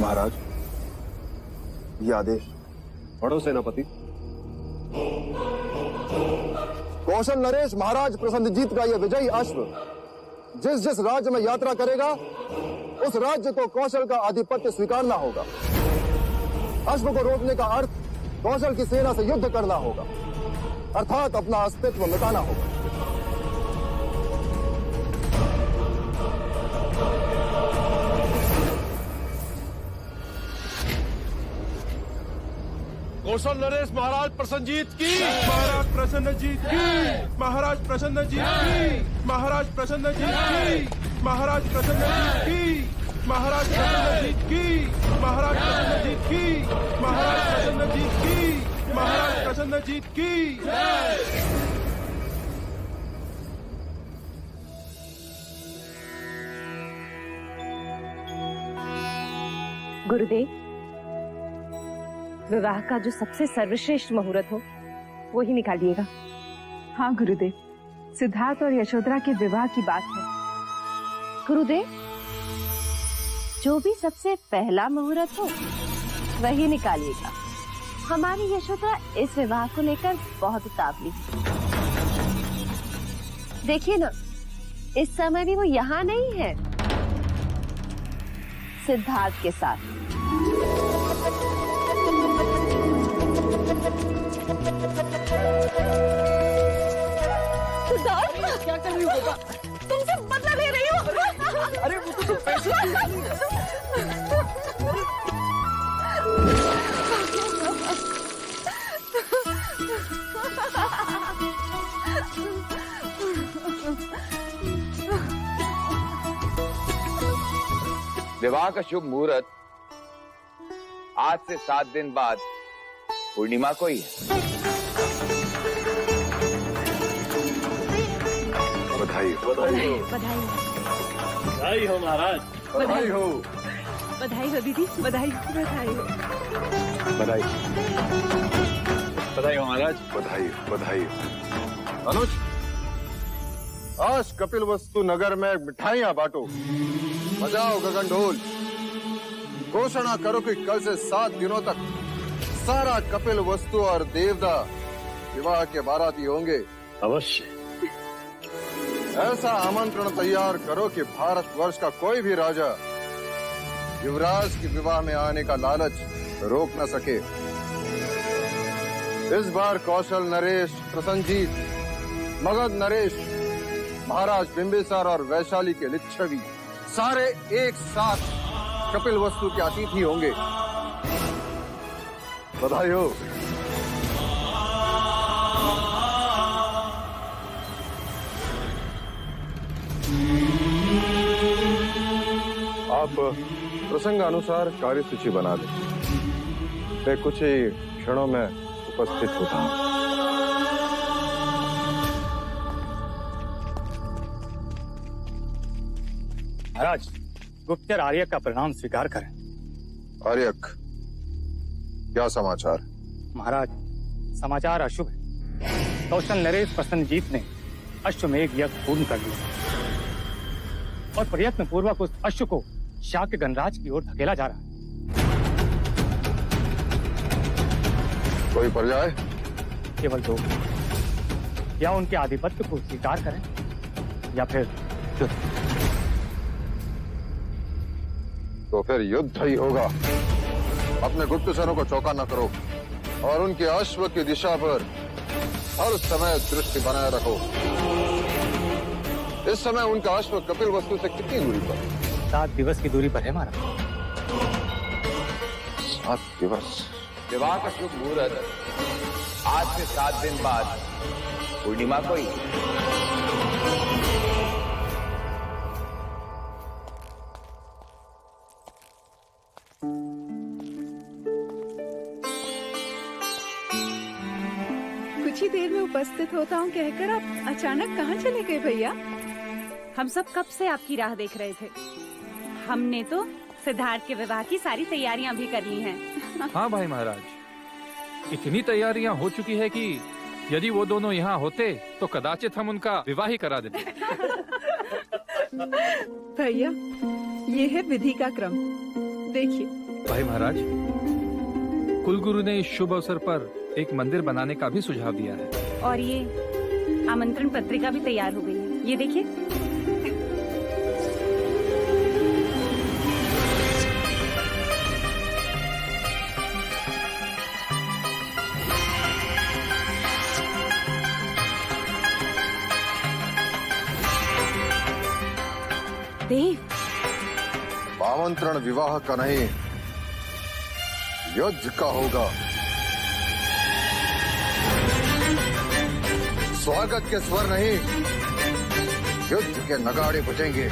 महाराज, ये आदेश पढ़ो सेनापति। कौशल नरेश महाराज प्रसन्नजीत का यह विजयी अश्व जिस जिस राज्य में यात्रा करेगा उस राज्य को कौशल का आधिपत्य स्वीकारना होगा। अश्व को रोकने का अर्थ कौशल की सेना से युद्ध करना होगा, अर्थात अपना अस्तित्व मिटाना होगा। कौशल नरेश महाराज प्रसन्नजीत की, महाराज प्रसन्नजीत की, महाराज प्रसन्नजीत की, महाराज प्रसन्नजीत की, महाराज प्रसन्नजीत की, महाराज प्रसन्नजीत की, महाराज प्रसन्नजीत की, महाराज प्रसन्नजीत की, महाराज प्रसन्नजीत की। गुरुदेव, विवाह का जो सबसे सर्वश्रेष्ठ मुहूर्त हो वो ही निकालिएगा। हाँ गुरुदेव, सिद्धार्थ और यशोधरा के विवाह की बात है। गुरुदेव, जो भी सबसे पहला मुहूर्त हो वही निकालिएगा। हमारी यशोधरा इस विवाह को लेकर बहुत उतावली है। देखिए ना, इस समय भी वो यहाँ नहीं है, सिद्धार्थ के साथ। सिद्धार्थ, क्या कर रही हो बेटा? तुमसे बदला ले रही हो। अरे वो तो पैसे विवाह का शुभ मुहूर्त आज से 7 दिन बाद पूर्णिमा को ही है। बधाई हो, बधाई हो। बधाई हो महाराज, बधाई हो, बधाई हो दीदी, बधाई हो, बधाई हो। बधाई बधाई हो महाराज, बधाई बधाई। अनुज, आज कपिल वस्तु नगर में मिठाइयां बांटो, बजाओ गगन ढोल, घोषणा करो कि कल से 7 दिनों तक सारा कपिल वस्तु और देवदा विवाह के बाराती होंगे। अवश्य। ऐसा आमंत्रण तैयार करो कि भारतवर्ष का कोई भी राजा युवराज के विवाह में आने का लालच रोक न सके। इस बार कौशल नरेश प्रसन्नजीत, मगध नरेश, महाराज बिंबिसार और वैशाली के लिच्छवी सारे एक साथ कपिल वस्तु के अतिथि होंगे। बधाई हो। आप प्रसंगानुसार कार्यसूची बना दें। मैं कुछ ही क्षणों में उपस्थित होता हूँ। महाराज, गुप्तचर आर्यक का प्रणाम स्वीकार करें। आर्यक, क्या समाचार? महाराज, समाचार अशुभ है। कौशल नरेश प्रसन्नजीत ने अश्वमेघ यज्ञ पूर्ण कर लिया और प्रयत्न पूर्वक उस अश्व को शाक्य गणराज की ओर धकेला जा रहा है। कोई पर्याय? केवल 2, या उनके आधिपत्य को स्वीकार करें या फिर युद्ध। तो फिर युद्ध ही होगा। अपने गुप्तचरों को चौका न करो और उनके अश्व की दिशा पर हर समय दृष्टि बनाए रखो। इस समय उनका अश्व कपिल वस्तु से कितनी दूरी पर? 7 दिवस की दूरी पर है महाराज। 7 दिवस। विवाह का शुभ मुहूर्त आज से 7 दिन बाद पूर्णिमा को ही। कुछ ही देर में उपस्थित होता हूँ कहकर आप अचानक कहाँ चले गए भैया? हम सब कब से आपकी राह देख रहे थे। हमने तो सिद्धार्थ के विवाह की सारी तैयारियां भी कर ली हैं। हाँ भाई महाराज, इतनी तैयारियां हो चुकी है कि यदि वो दोनों यहाँ होते तो कदाचित हम उनका विवाह ही करा देते। भैया, ये है विधि का क्रम। देखिए, भाई महाराज, कुलगुरु ने इस शुभ अवसर पर एक मंदिर बनाने का भी सुझाव दिया है। और ये आमंत्रण पत्रिका भी तैयार हो गई है, ये देखिए। देव, आमंत्रण विवाह का नहीं, युद्ध का होगा। स्वागत के स्वर नहीं, युद्ध के नगाड़े बजेंगे।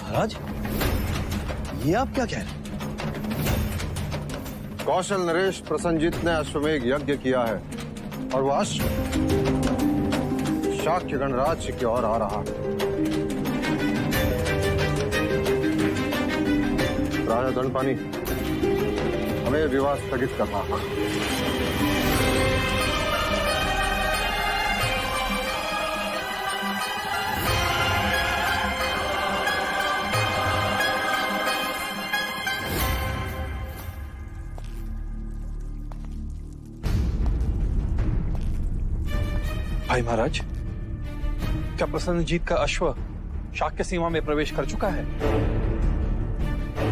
महाराज, ये आप क्या कह रहे हैं? कौशल नरेश प्रसन्नजीत ने अश्वमेघ यज्ञ किया है और वह अश्व शाक्य गणराज्य की ओर आ रहा है। राजा दंडपानी, हमें विवाह स्थगित करना है। भाई महाराज, क्या प्रसन्नजीत का अश्व शाक्य सीमा में प्रवेश कर चुका है?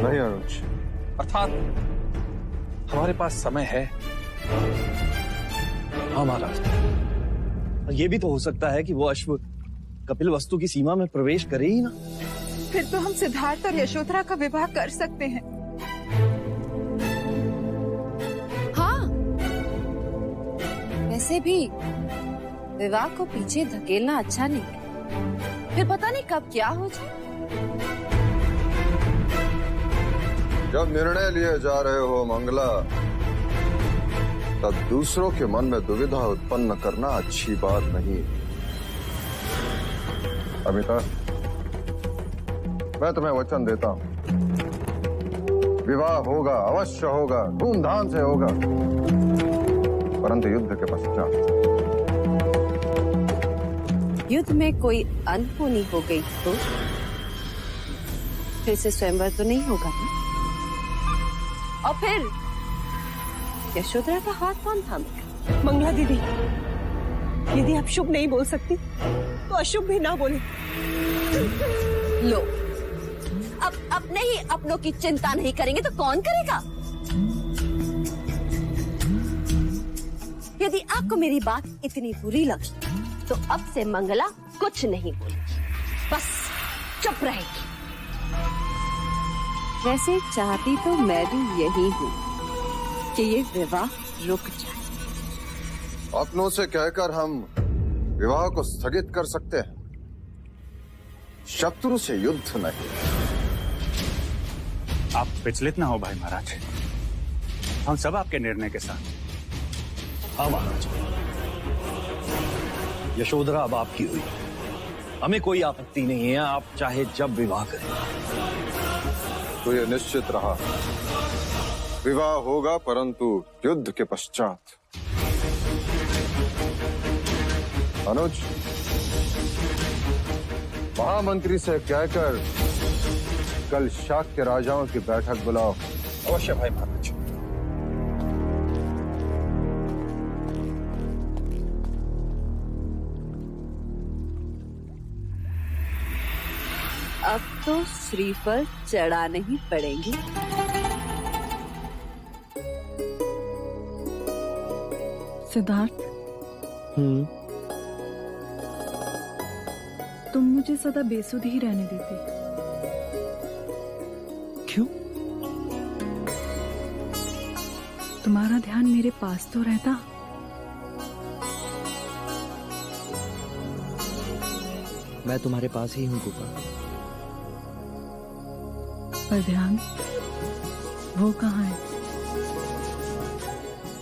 नहीं अनुज, अर्थात हमारे पास समय है। हाँ महाराज, और ये भी तो हो सकता है कि वो अश्व कपिल वस्तु की सीमा में प्रवेश करे ही ना। फिर तो हम सिद्धार्थ और यशोधरा का विवाह कर सकते हैं। हाँ, वैसे भी विवाह को पीछे धकेलना अच्छा नहीं, फिर पता नहीं कब क्या हो जाए। जब निर्णय लिए जा रहे हो मंगला, तब दूसरों के मन में दुविधा उत्पन्न करना अच्छी बात नहीं। अमिता, मैं तुम्हें वचन देता हूं, विवाह होगा, अवश्य होगा, धूमधाम से होगा, परंतु युद्ध के पश्चात। युद्ध में कोई अनहोनी हो गई तो फिर से स्वयंवर तो नहीं होगा ना? और फिर यशोधरा का हाथ कौन थामेगा? मंगला दीदी, यदि आप शुभ नहीं बोल सकती तो अशुभ भी ना बोले। लो, अब अपने ही अपनों की चिंता नहीं करेंगे तो कौन करेगा? यदि आपको मेरी बात इतनी बुरी लगी तो अब से मंगला कुछ नहीं बोलेगी, बस चुप रहेगी। वैसे चाहती तो मैं भी यही हूँ कि ये विवाह रुक जाए। अपनों से कहकर हम विवाह को स्थगित कर सकते हैं, शत्रु से युद्ध नहीं। आप विचलित ना हो भाई महाराज, हम सब आपके निर्णय के साथ। हाँ महाराज, यशोधरा अब आपकी हुई, हमें कोई आपत्ति नहीं है, आप चाहे जब विवाह करें। तो ये निश्चित रहा, विवाह होगा परंतु युद्ध के पश्चात। अनुज, महामंत्री से कहकर कल शाक्य राजाओं की बैठक बुलाओ। अवश्य भाई महाराज। अब तो श्रीफल चढ़ाने ही पड़ेंगे। सिद्धार्थ, तुम मुझे सदा बेसुध ही रहने देते। क्यों? तुम्हारा ध्यान मेरे पास तो रहता। मैं तुम्हारे पास ही हूँ गोपा। पर ध्यान वो कहाँ है?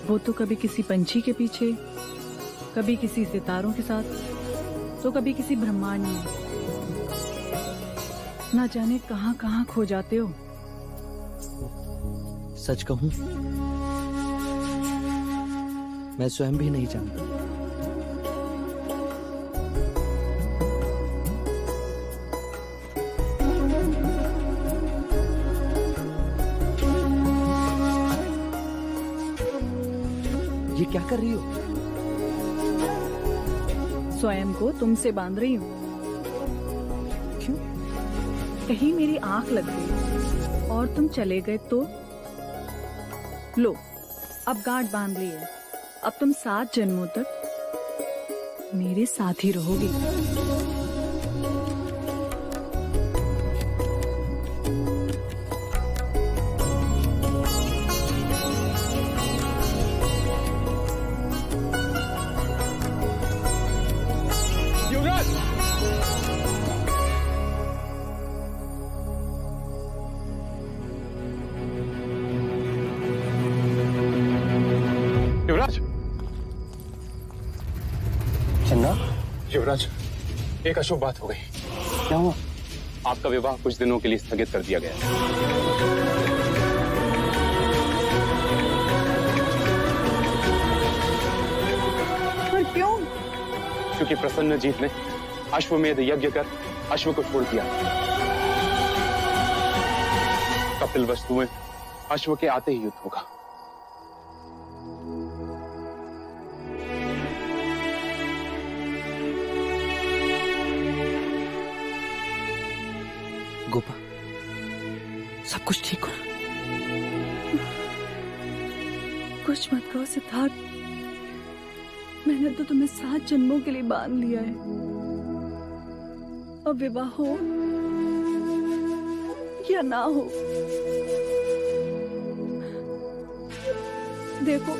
वो तो कभी किसी पंछी के पीछे, कभी किसी सितारों के साथ, तो कभी किसी ब्रह्मांड में। ना जाने कहाँ कहाँ खो जाते हो। सच कहूं, मैं स्वयं भी नहीं जानता। कर रही हो? स्वयं को तुमसे बांध रही हूँ। क्यों? कहीं मेरी आंख लग गई और तुम चले गए तो? लो, अब गांठ बांध ली है। अब तुम 7 जन्मों तक मेरे साथ ही रहोगी। युवराज, एक अशुभ बात हो गई। क्या हुआ? आपका विवाह कुछ दिनों के लिए स्थगित कर दिया गया। पर क्यों? क्योंकि प्रसन्नजीत ने अश्वमेध यज्ञ कर अश्व को छोड़ दिया। कपिल वस्तु में अश्व के आते ही युद्ध होगा। गोपा, सब कुछ ठीक हो? कुछ मत कहो सिद्धार्थ। मैंने तो तुम्हें 7 जन्मों के लिए बांध लिया है। अब विवाह हो या ना हो, देखो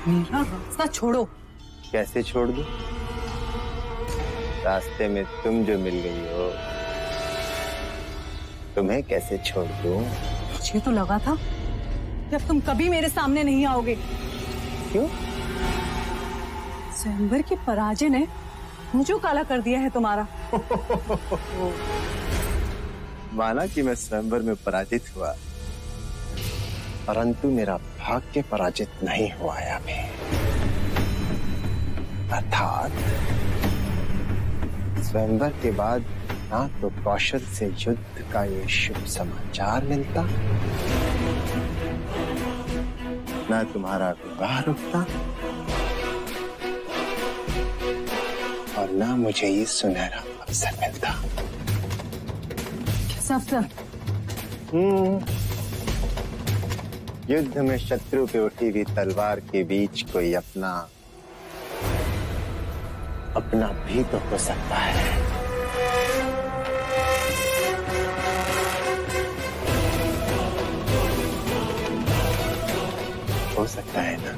मेरा रास्ता छोड़ो। कैसे छोड़ दूं? रास्ते में तुम जो मिल गई हो, तुम्हें कैसे छोड़ दूं? मुझे तो लगा था कि अब तुम कभी मेरे सामने नहीं आओगे। क्यों? स्वयंवर की पराजय ने मुझे काला कर दिया है तुम्हारा। माना कि मैं स्वयंवर में पराजित हुआ, परंतु मेरा भाग्य पराजित नहीं हुआ है अभी। अर्थात स्वयंवर के बाद ना तो कौशल से युद्ध का ये शुभ समाचार मिलता, ना तुम्हारा विवाह रुकता, और ना मुझे ये सुनहरा अवसर मिलता। कैसा अवसर? युद्ध में शत्रु पे उठी हुई तलवार के बीच कोई अपना भी तो हो सकता है। हो सकता है ना?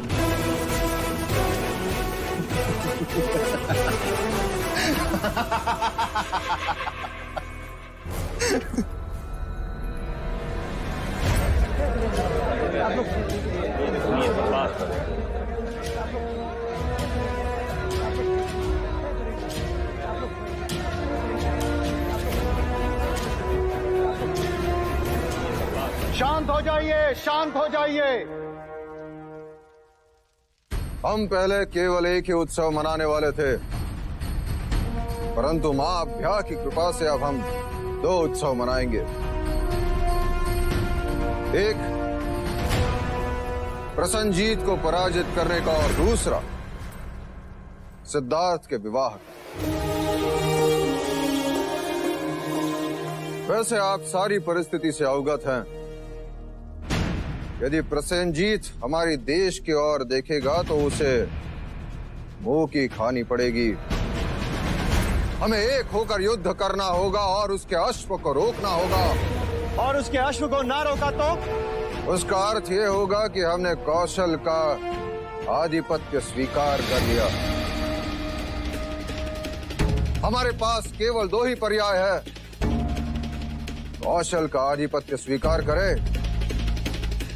शांत हो जाइए, शांत हो जाइए। हम पहले केवल एक ही उत्सव मनाने वाले थे, परंतु मां अभ्या की कृपा से अब हम 2 उत्सव मनाएंगे। एक प्रसन्नजीत को पराजित करने का और दूसरा सिद्धार्थ के विवाह का। वैसे आप सारी परिस्थिति से अवगत हैं। यदि प्रसेनजीत हमारी देश की ओर देखेगा तो उसे मुंह की खानी पड़ेगी। हमें एक होकर युद्ध करना होगा और उसके अश्व को रोकना होगा। और उसके अश्व को ना रोका तो उसका अर्थ यह होगा कि हमने कौशल का आधिपत्य स्वीकार कर लिया। हमारे पास केवल 2 ही पर्याय है, कौशल का आधिपत्य स्वीकार करे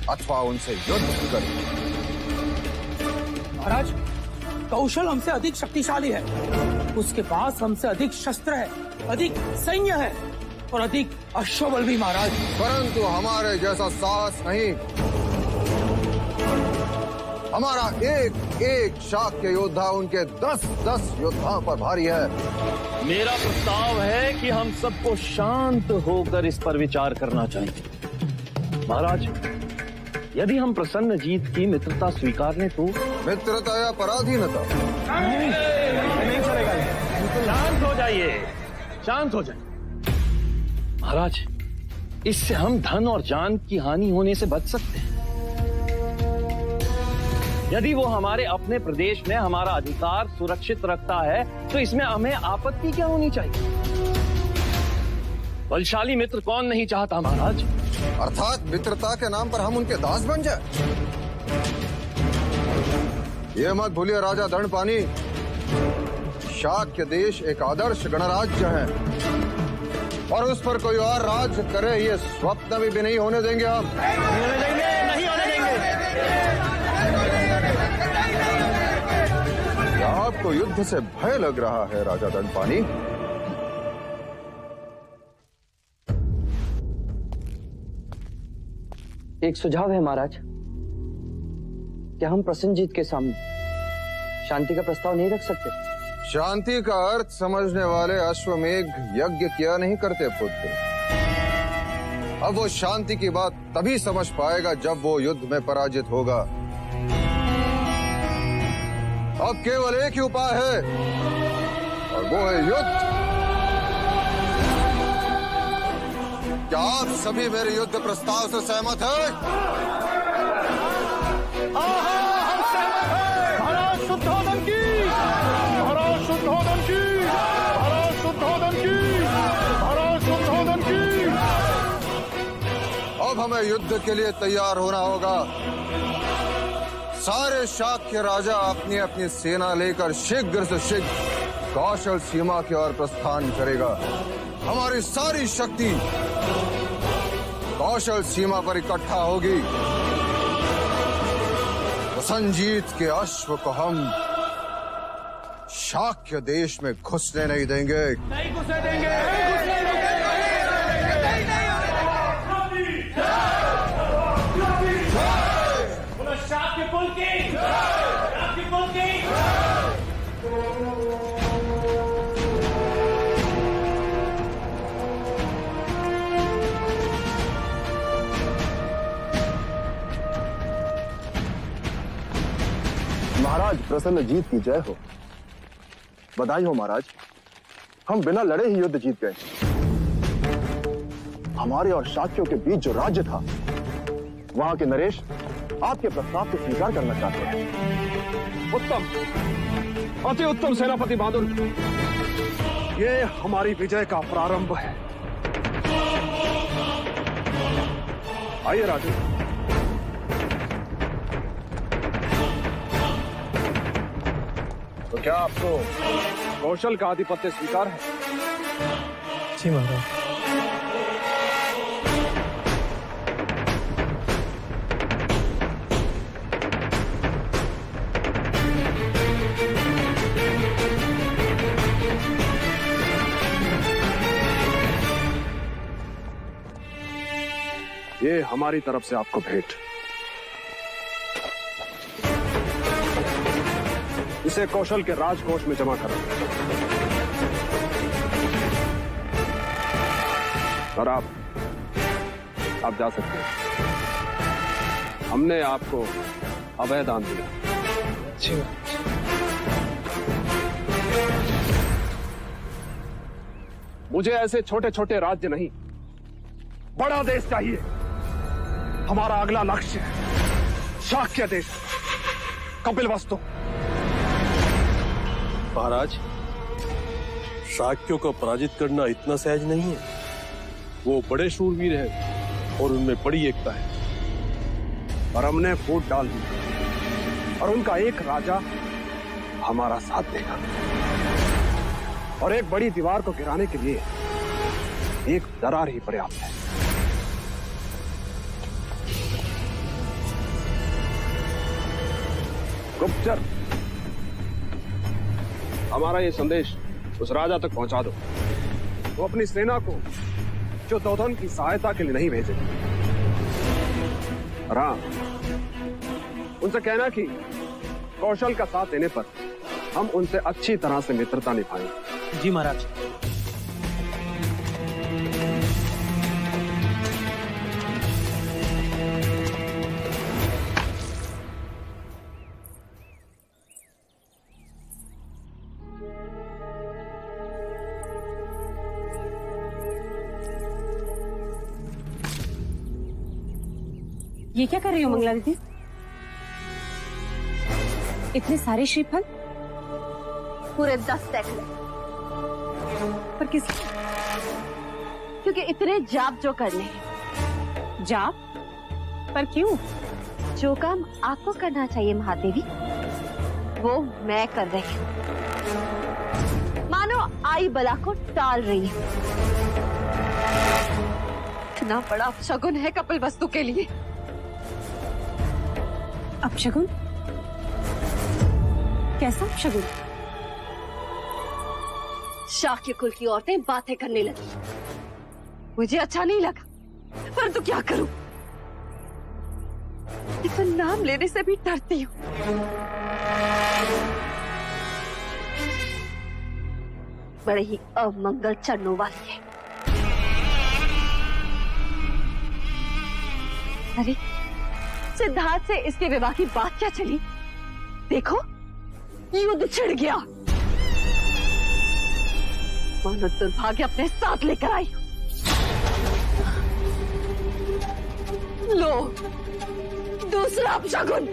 अथवा उनसे युद्ध करे। महाराज, कौशल हमसे अधिक शक्तिशाली है, उसके पास हमसे अधिक शस्त्र है, अधिक सैन्य है और अधिक अश्वबल भी महाराज। परंतु हमारे जैसा साहस नहीं। हमारा एक एक शाक्य योद्धा उनके 10-10 योद्धाओं पर भारी है। मेरा प्रस्ताव है कि हम सबको शांत होकर इस पर विचार करना चाहिए। महाराज, यदि हम प्रसन्नजीत की मित्रता स्वीकार लें तो? मित्रता या पराधीनता? नहीं चलेगा। शांत हो जाइए, शांत हो जाइए। महाराज, इससे हम धन और जान की हानि होने से बच सकते हैं। यदि वो हमारे अपने प्रदेश में हमारा अधिकार सुरक्षित रखता है तो इसमें हमें आपत्ति क्या होनी चाहिए? बलशाली मित्र कौन नहीं चाहता महाराज? अर्थात मित्रता के नाम पर हम उनके दास बन जाए? ये मत भूलिए राजा दंडपानी, शाक्य देश एक आदर्श गणराज्य है और उस पर कोई और राज करे ये स्वप्न भी नहीं होने देंगे हम। नहीं होने देंगे। क्या आपको युद्ध से भय लग रहा है राजा दंडपानी? एक सुझाव है महाराज। क्या हम प्रसन्नजीत के सामने शांति का प्रस्ताव नहीं रख सकते? शांति का अर्थ समझने वाले अश्वमेघ यज्ञ किया नहीं करते पुत्र। अब वो शांति की बात तभी समझ पाएगा जब वो युद्ध में पराजित होगा। अब केवल एक ही उपाय है और वो है युद्ध। क्या आप सभी मेरे युद्ध प्रस्ताव से सहमत हैं? हम सहमत हैं। महाराज शुद्धोदन की, महाराज शुद्धोदन की, महाराज शुद्धोदन की, महाराज शुद्धोदन की। अब हमें युद्ध के लिए तैयार होना होगा। सारे शाक्य राजा अपनी अपनी सेना लेकर शीघ्र से शीघ्र कौशल सीमा की ओर प्रस्थान करेगा। हमारी सारी शक्ति कौशल सीमा पर इकट्ठा होगी। प्रसन्नजीत के अश्व को हम शाक्य देश में घुसने नहीं देंगे। नहीं घुसने देंगे। शाक्य कुल की, शाक्य कुल की। महाराज प्रसन्नजीत की जय हो। बधाई हो महाराज, हम बिना लड़े ही युद्ध जीत गए। हमारे और शाक्यों के बीच जो राज्य था, वहां के नरेश आपके प्रस्ताव को स्वीकार करना चाहते हैं। उत्तम, अति उत्तम सेनापति बहादुर। ये हमारी विजय का प्रारंभ है। आइए राजू। तो क्या आपको कौशल का आधिपत्य स्वीकार है? जी महाराज। ये हमारी तरफ से आपको भेंट। इसे कौशल के राजकोष में जमा करो और आप जा सकते हैं। हमने आपको अभय दान दिया। मुझे ऐसे छोटे छोटे राज्य नहीं, बड़ा देश चाहिए। हमारा अगला लक्ष्य है शाक्य देश, कपिलवस्तु। महाराज, शाक्यों को पराजित करना इतना सहज नहीं है। वो बड़े शूरवीर हैं और उनमें बड़ी एकता है। और हमने फूट डाल दी और उनका एक राजा हमारा साथ देगा। और एक बड़ी दीवार को गिराने के लिए एक दरार ही पर्याप्त है। गुप्तचर, हमारा ये संदेश उस राजा तक पहुंचा दो। वो अपनी सेना को दुर्योधन की सहायता के लिए नहीं भेजे। राम, उनसे कहना कि कौशल का साथ देने पर हम उनसे अच्छी तरह से मित्रता निभाएंगे। जी महाराज। ये क्या कर रही हो मंगला दीदी? इतने सारे श्रीफल? पूरे 10 सैकड़े। पर किस? क्योंकि इतने जाप जो करने हैं। जाप? पर क्यों? जो काम आपको करना चाहिए महादेवी, वो मैं कर रही हूँ। मानो आई बला को टाल रही हूँ। इतना बड़ा अपशगुन है कपिल वस्तु के लिए। अपशगुन? कैसा अपशगुन? शाक्य कुल की औरतें बातें करने लगी। मुझे अच्छा नहीं लगा, परंतु क्या करूं? तो नाम लेने से भी डरती हूँ। बड़े ही अमंगल चढ़ने वाली है। अरे सिद्धार्थ से इसके विवाह की बात क्या चली? देखो, युद्ध छिड़ गया। मानो दुर्भाग्य अपने साथ लेकर आई। लो, दूसरा अपशगुन।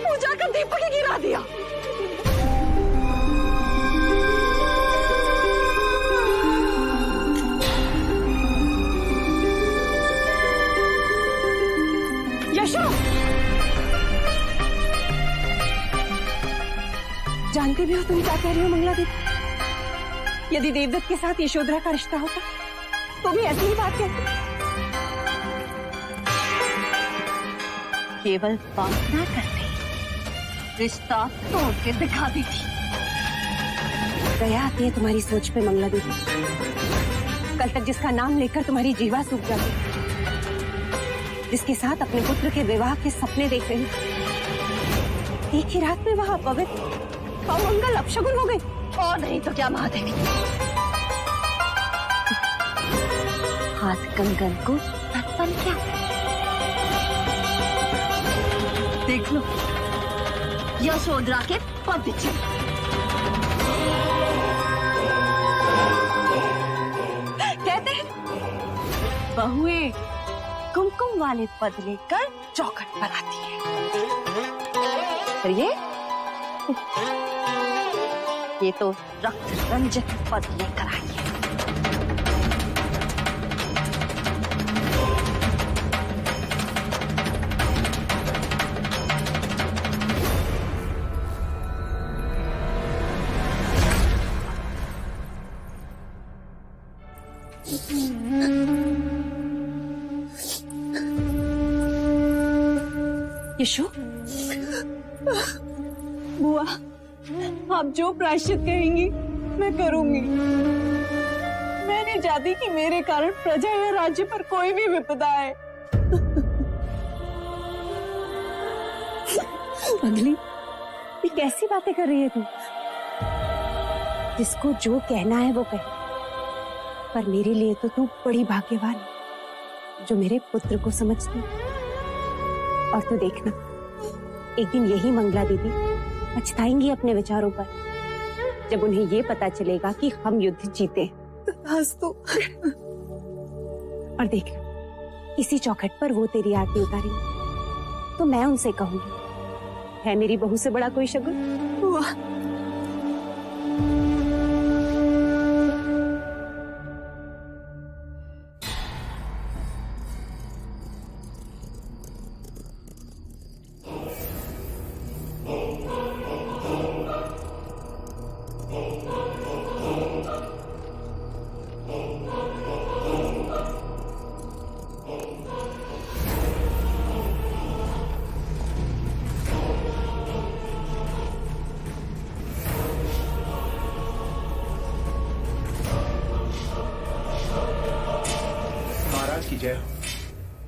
पूजा का दीपक ही गिरा दिया। यशो, जानते भी हो तुम क्या कह रही हो मंगला दीदी? यदि देवदत्त के साथ यशोधरा का रिश्ता होता तो भी ऐसी ही बात कहती। केवल बात ना करते, रिश्ता तोड़ के दिखा देती। दया आती है तुम्हारी सोच पे मंगला दीदी। कल तक जिसका नाम लेकर तुम्हारी जीवा सूख जाती, जिसके साथ अपने पुत्र के विवाह के सपने देख रही, एक ही रात में वह पवित्र अमंगल अपशगुन हो गई। और नहीं तो क्या महादेवी, हाथ कंगन को तर्पण क्या? देख लो, यशोधरा के पद चिन्ह। कहते हैं बहुएं कुमकुम वाले पद लेकर चौखट पर आती है। और ये तो रक्त रंजित पद लेकर आई है। यशो, बुआ, आप जो प्रायश्चित कहेंगी मैं करूंगी। मैं नहीं चाहती कि मेरे कारण प्रजा या राज्य पर कोई भी विपदा आए। अगली, ये कैसी बातें कर रही है तू? जिसको जो कहना है वो कहे, पर मेरे लिए तो तू बड़ी भाग्यवान है जो मेरे पुत्र को समझती। और तू देखना, एक दिन यही मंगला दीदी पछताएंगी अपने विचारों पर, जब उन्हें ये पता चलेगा कि हम युद्ध जीते। तो और देख, इसी चौखट पर वो तेरी आरती उतारेंगे तो मैं उनसे कहूंगी, है मेरी बहू से बड़ा कोई शगुन? वाह,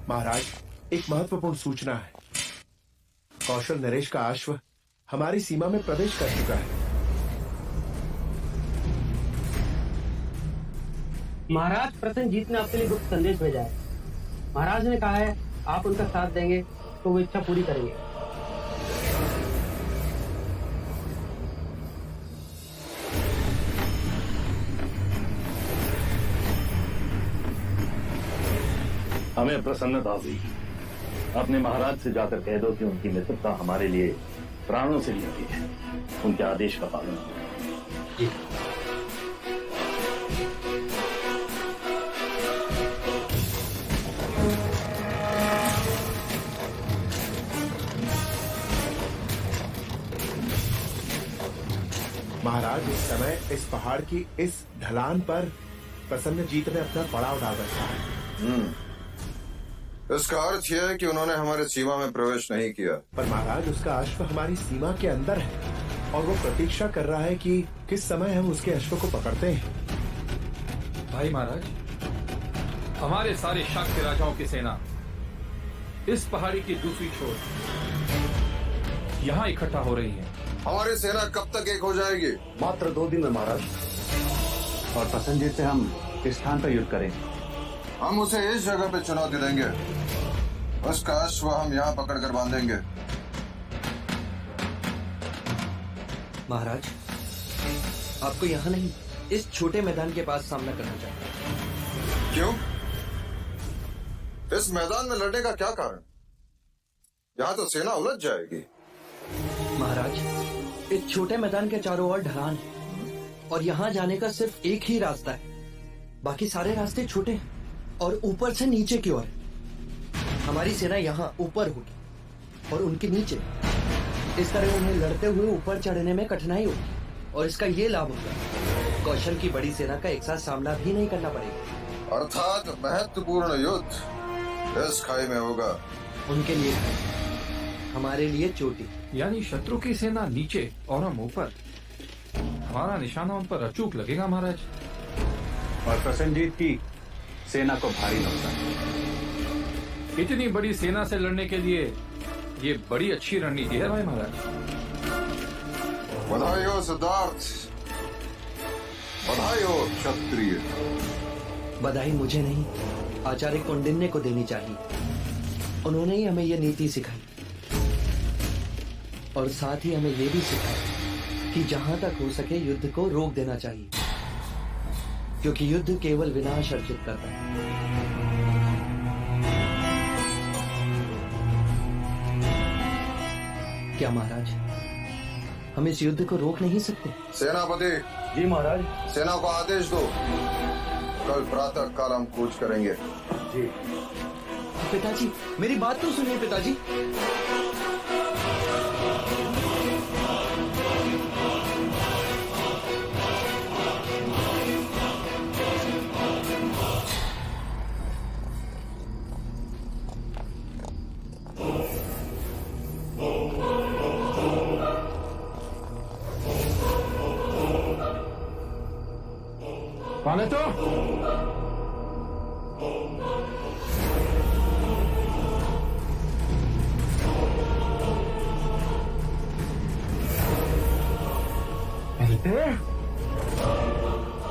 महाराज, एक महत्वपूर्ण सूचना है। कौशल नरेश का अश्व हमारी सीमा में प्रवेश कर चुका है। महाराज, प्रसन्नजीत ने आपके लिए गुप्त संदेश भेजा है। महाराज ने कहा है आप उनका साथ देंगे तो वो इच्छा पूरी करेंगे। हमें प्रसन्नता हुई। अपने महाराज से जाकर कह दो कि उनकी मित्रता हमारे लिए प्राणों से भी अधिक है। उनके आदेश का पालन करो। जी। महाराज, इस समय इस पहाड़ की इस ढलान पर प्रसन्नजीत ने अपना पड़ाव डाल रखा है। इसका अर्थ यह है कि उन्होंने हमारे सीमा में प्रवेश नहीं किया। पर महाराज, उसका अश्व हमारी सीमा के अंदर है और वो प्रतीक्षा कर रहा है कि किस समय हम उसके अश्व को पकड़ते हैं। भाई महाराज, हमारे सारे शाक्य राजाओं की सेना इस पहाड़ी की दूसरी छोर यहाँ इकट्ठा हो रही है। हमारी सेना कब तक एक हो जाएगी? मात्र 2 दिन में महाराज। और प्रसन्नजीत से हम किस स्थान पर युद्ध करेंगे? हम उसे इस जगह पे चुनौती देंगे। उसका अश्व हम यहाँ पकड़ कर बांधेंगे। महाराज, आपको यहाँ नहीं, इस छोटे मैदान के पास सामना करना चाहिए। क्यों? इस मैदान में लड़ने का क्या कारण? यहाँ तो सेना उलझ जाएगी। महाराज, इस छोटे मैदान के चारों ओर ढलान है और यहाँ जाने का सिर्फ एक ही रास्ता है। बाकी सारे रास्ते छोटे हैं और ऊपर से नीचे की ओर। हमारी सेना यहाँ ऊपर होगी और उनके नीचे। इस तरह उन्हें लड़ते हुए ऊपर चढ़ने में कठिनाई होगी और इसका ये लाभ होगा, कौशल की बड़ी सेना का एक साथ सामना भी नहीं करना पड़ेगा। अर्थात महत्वपूर्ण युद्ध इस खाई में होगा। उनके लिए हमारे लिए चोटी। यानी शत्रु की सेना नीचे और हम ऊपर। हमारा निशाना उन पर अचूक लगेगा महाराज। और प्रसन्नजीत की सेना को भारी नुकसान। इतनी बड़ी सेना से लड़ने के लिए ये बड़ी अच्छी रणनीति है भाई महाराज। बधाई हो सिद्धार्थ, बधाई हो क्षत्रिय। बधाई मुझे नहीं, आचार्य कौंडिन्य को देनी चाहिए। उन्होंने ही हमें यह नीति सिखाई और साथ ही हमें यह भी सिखाया कि जहां तक हो सके युद्ध को रोक देना चाहिए, क्योंकि युद्ध केवल विनाश अर्जित करता है। क्या महाराज, हम इस युद्ध को रोक नहीं सकते? सेनापति। जी महाराज। सेना को आदेश दो, कल प्रातः काल हम कूच करेंगे। जी। पिताजी, मेरी बात तो सुनिए पिताजी। पाले तो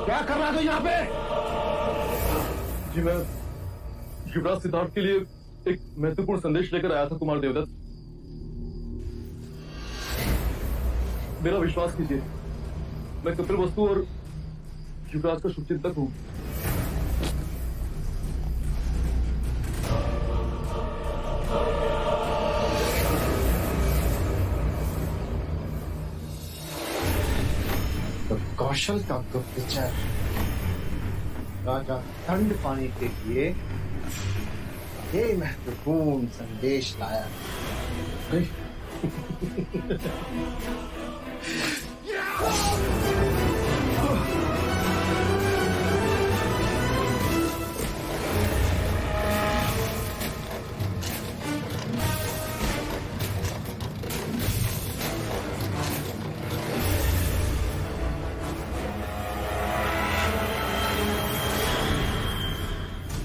क्या कर रहा तू यहाँ पे? जी मैं युवराज सिद्धार्थ के लिए एक महत्वपूर्ण संदेश लेकर आया था कुमार देवदत्त। मेरा विश्वास कीजिए, मैं कपिल वस्तु और युवराज का शुभचिंतक हूँ। तो कौशल का गुप्तचर राजा दंड पाने के लिए ये महत्वपूर्ण संदेश लाया।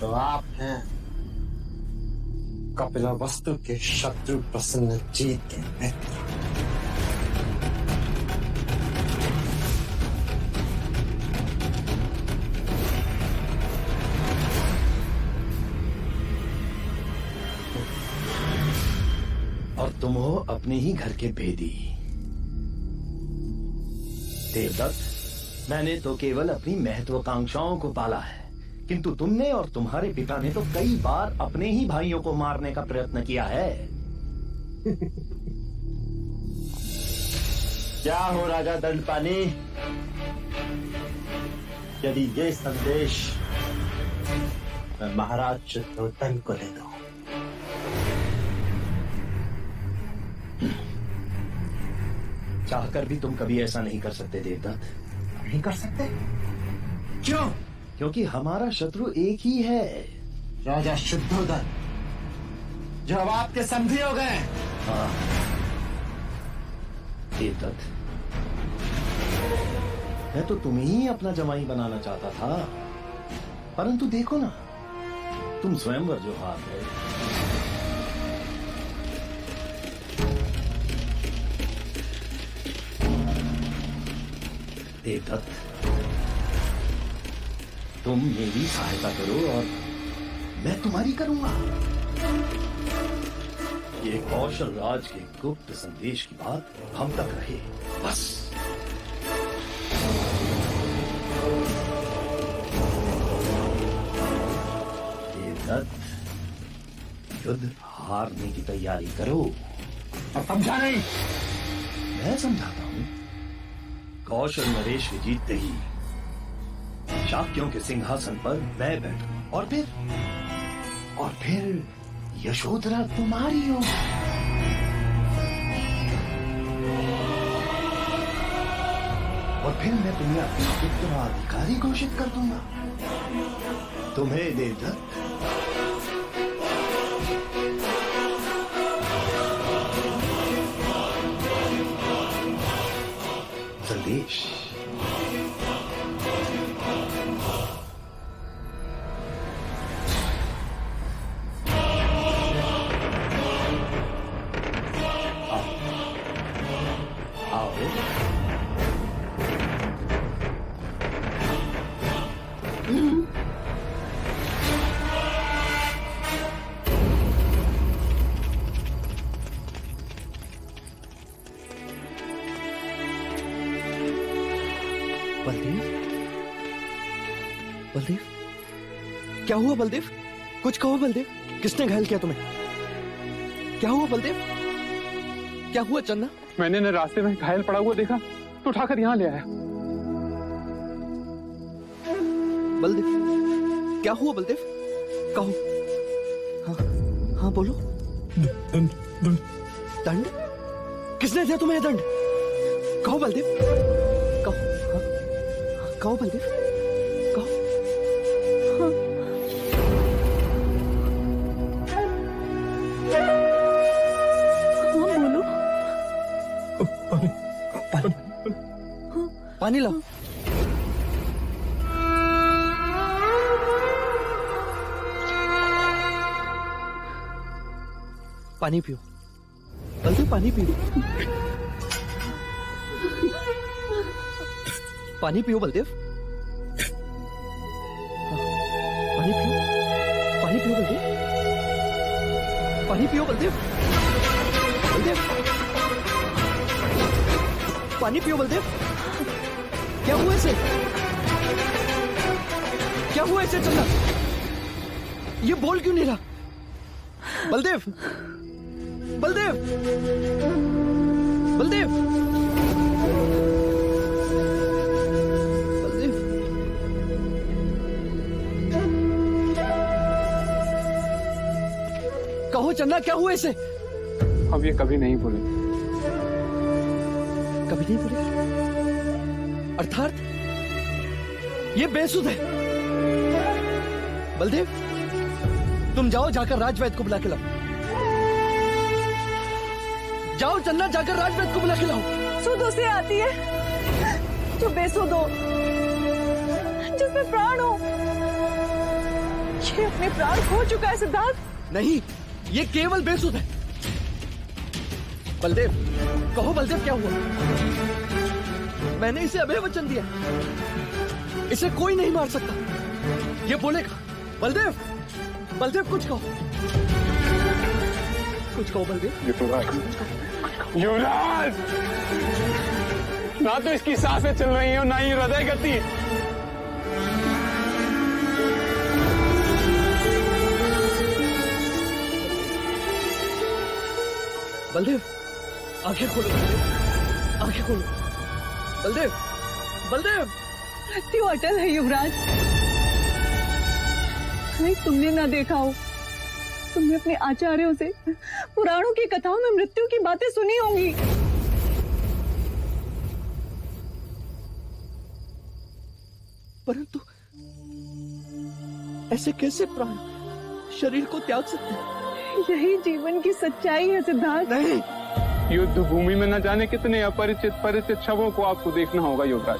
तो आप हैं कपिला वस्तु के शत्रु प्रसन्नजीत के मित्र। और तुम हो अपने ही घर के भेदी। देवदत्त, मैंने तो केवल अपनी महत्वाकांक्षाओं को पाला है, किंतु तुमने और तुम्हारे पिता ने तो कई बार अपने ही भाइयों को मारने का प्रयत्न किया है। क्या हो राजा दंडपानी, यदि ये संदेश मैं महाराज चित्तोधन को दे दूं? चाहकर भी तुम कभी ऐसा नहीं कर सकते देवदत्त। नहीं कर सकते? क्यों? क्योंकि हमारा शत्रु एक ही है, राजा शुद्धोधन, जो अब आपके समधी हो गए। हाँ देवदत्त, मैं तो तुम्हें ही अपना जमाई बनाना चाहता था, परंतु देखो ना, तुम स्वयंवर जो हार गए। देवदत्त, तुम मेरी सहायता करो और मैं तुम्हारी करूंगा। ये कौशल राज के गुप्त संदेश की बात हम तक रहे, बस। देवदत्त, युद्ध हारने की तैयारी करो। अब समझा नहीं? मैं समझाता हूं। कौशल नरेश के जीतते ही शाक्यों के सिंहासन पर मैं बैठूं और फिर यशोधरा तुम्हारी हो। और फिर मैं तुम्हें अपना उत्तराधिकारी घोषित कर दूंगा। तुम्हें देवदत्त। संदेश बलदेव, क्या हुआ बलदेव? कुछ कहो बलदेव, किसने घायल किया तुम्हें? क्या हुआ बलदेव? क्या हुआ चन्ना? मैंने न रास्ते में घायल पड़ा हुआ देखा तो उठाकर यहाँ ले आया। बलदेव, क्या हुआ बलदेव? कहो। हाँ हाँ बोलो। दंड? किसने दिया तुम्हें दंड? कहो बलदेव, कहो। हाँ, कहो बलदेव, कहो। हाँ। हाँ बोलो। पानी लाओ। पानी पियो बलदेव, पानी पियो। पानी पियो बलदेव। पानी पियो, पानी पियो बलदेव, पानी पियो बलदेव। बलदेव, पानी पियो बलदेव। क्या हुआ इसे? क्या हुआ इसे चन्ना? ये बोल क्यों नहीं रहा? बलदेव, बलदेव, बलदेव, बलदेव। कहो चन्ना, क्या हुआ इसे? अब ये कभी नहीं बोले। कभी नहीं बोले? अर्थात ये बेसुध है। बलदेव, तुम जाओ, जाकर राजवैद्य को बुला के लाओ। जाओ चन्ना, जाकर राजवैद्य को बुला के लाओ। सुध उसे आती है जो बेसुध हो, जिसमें प्राण हो। ये अपने प्राण खो चुका है सिद्धार्थ। नहीं, ये केवल बेसुध है। बलदेव, कहो बलदेव क्या हुआ? मैंने इसे अभय वचन दिया, इसे कोई नहीं मार सकता। ये बोलेगा। बलदेव, बलदेव कुछ कहो, कुछ कहो बलदेव। युवराज, ना तो इसकी सांसें चल रही हैं और ना ही हृदय गति। बलदेव, आंखें खोलो बलदेव, आंखें खोलो। बलदेव, बलदेव। मृत्यु अटल है युवराज। नहीं तुमने ना देखा हो, तुमने अपने आचार्यों से पुराणों की कथाओं में मृत्यु की बातें सुनी होंगी। परंतु ऐसे कैसे प्राण शरीर को त्याग सकते हैं? यही जीवन की सच्चाई है सिद्धार्थ। नहीं, युद्ध भूमि में न जाने कितने अपरिचित परिचित शवों को आपको देखना होगा युवराज।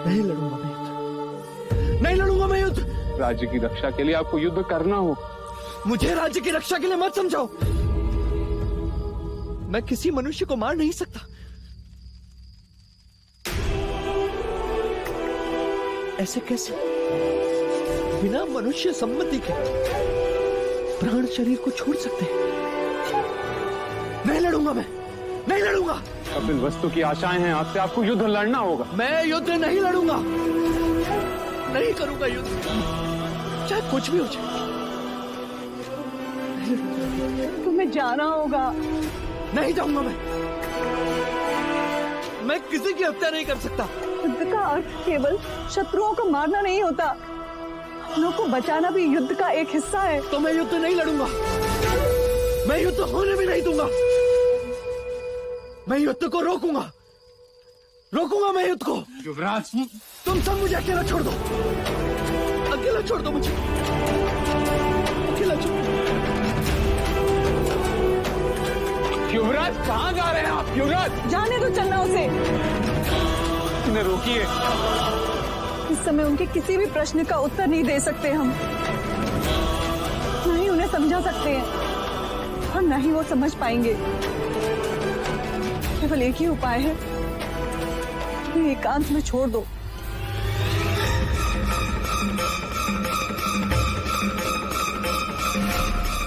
नहीं लड़ूंगा मैं युद्ध, नहीं लड़ूंगा मैं युद्ध। राज्य की रक्षा के लिए आपको युद्ध करना हो। मुझे राज्य की रक्षा के लिए मत समझाओ। मैं किसी मनुष्य को मार नहीं सकता। ऐसे कैसे बिना मनुष्य सम्मति के प्राण शरीर को छोड़ सकते हैं? नहीं लड़ूंगा मैं, नहीं लड़ूंगा। कपिल वस्तु की आशाएं हैं आपसे, आपको युद्ध लड़ना होगा। मैं युद्ध नहीं लड़ूंगा, नहीं करूंगा युद्ध, चाहे कुछ भी हो जाए। तुम्हें जाना होगा। नहीं जाऊंगा मैं किसी की हत्या नहीं कर सकता। युद्ध का अर्थ केवल शत्रुओं को मारना नहीं होता, अपनों को बचाना भी युद्ध का एक हिस्सा है। तो मैं युद्ध नहीं लड़ूंगा, मैं युद्ध होने भी नहीं दूंगा। मैं युद्ध को रोकूंगा, रोकूंगा मैं युद्ध को। युवराज, तुम सब मुझे अकेला छोड़ दो, अकेला छोड़ दो मुझे, अकेला छोड़ दो। युवराज कहाँ जा रहे हैं आप? युवराज, जाने दो चलना उसे। इन्हें रोकिए। इस समय उनके किसी भी प्रश्न का उत्तर नहीं दे सकते हम, न ही उन्हें समझा सकते हैं और न ही वो समझ पाएंगे। केवल एक ही उपाय है, उन्हें एकांत में छोड़ दो।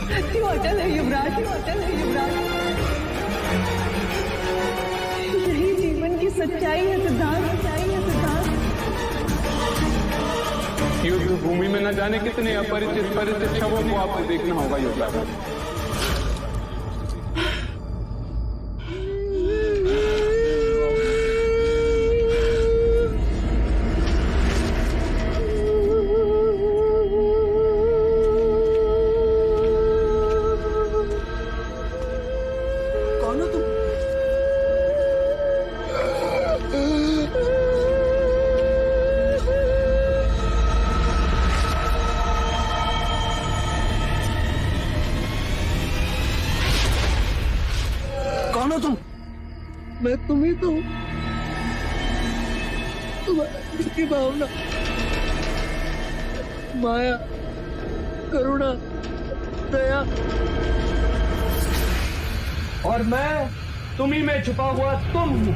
मृत्यु अटल है युवराज, अटल है युवराज। यही जीवन की सच्चाई है सिद्धार्थ, सच्चाई है सिद्धार्थ। युद्ध भूमि में न जाने कितने अपरिचित परिचित शवों को आपको देखना होगा युवराज। कौन हो तुम? मैं तुम ही तो हूं। तुम्हारी की भावना, माया, करुणा, दया, और मैं तुम्ही में छुपा हुआ तुम हूं।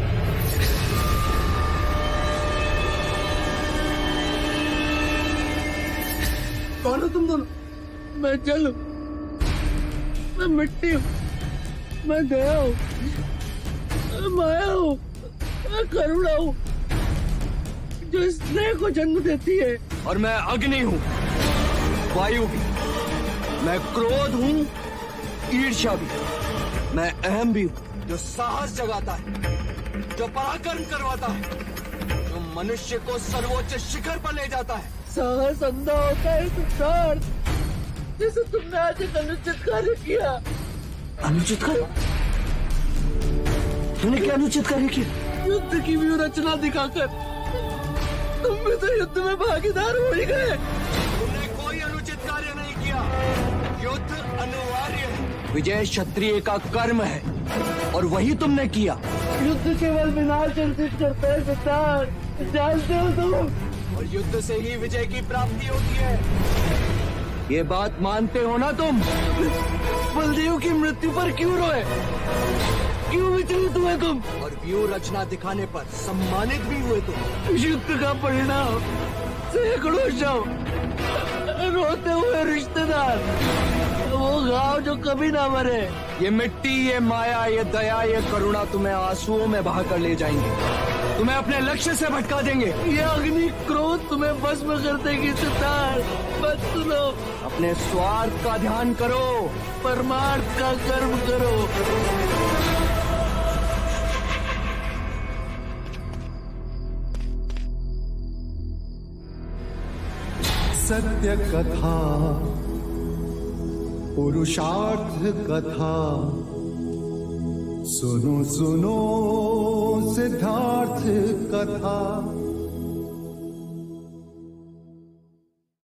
कौन हो तुम दोनों? मैं जल हूं, मैं मिट्टी हूं, मैं दया हूं, मैं माया हूं, मैं करुणा हूं जो स्नेह को जन्म देती है। और मैं अग्नि हूं, वायु भी, मैं क्रोध हूं, ईर्ष्या भी, मैं अहम भी हूं जो साहस जगाता है, जो पराक्रम करवाता है, जो मनुष्य को सर्वोच्च शिखर पर ले जाता है। साहस अंधा होता है सिद्धार्थ, जैसे तुमने आज एक अनुचित कार्य किया। अनुचित कार्य? तूने क्या अनुचित कार्य किया? युद्ध की व्यूह रचना दिखाकर तुम भी तो युद्ध में भागीदार हो ही गए। तुमने कोई अनुचित कार्य नहीं किया। युद्ध अनिवार्य है, विजय क्षत्रिय का कर्म है और वही तुमने किया। युद्ध केवल विनाश अर्जित करता है सिद्धार्थ, जानते हो तुम। और युद्ध से ही विजय की प्राप्ति होती है, ये बात मानते हो ना तुम? बलदेव की मृत्यु पर क्यों रोए, क्यों विचलित हुए तुम? और व्यूह रचना दिखाने पर सम्मानित भी हुए तुम। युद्ध का परिणाम सैकड़ों शव, रोते हुए रिश्तेदार, वो घाव जो कभी ना मरे। ये मिट्टी, ये माया, ये दया, ये करुणा तुम्हें आंसुओं में बहाकर ले जाएंगे, तुम्हें अपने लक्ष्य से भटका देंगे। ये अग्नि क्रोध तुम्हें भस्म कर देगी सिद्धार्थ। बस सुनो, अपने स्वार्थ का ध्यान करो, परमार्थ का कर्म करो। सत्य कथा, पुरुषार्थ कथा, सुनो सुनो सिद्धार्थ कथा।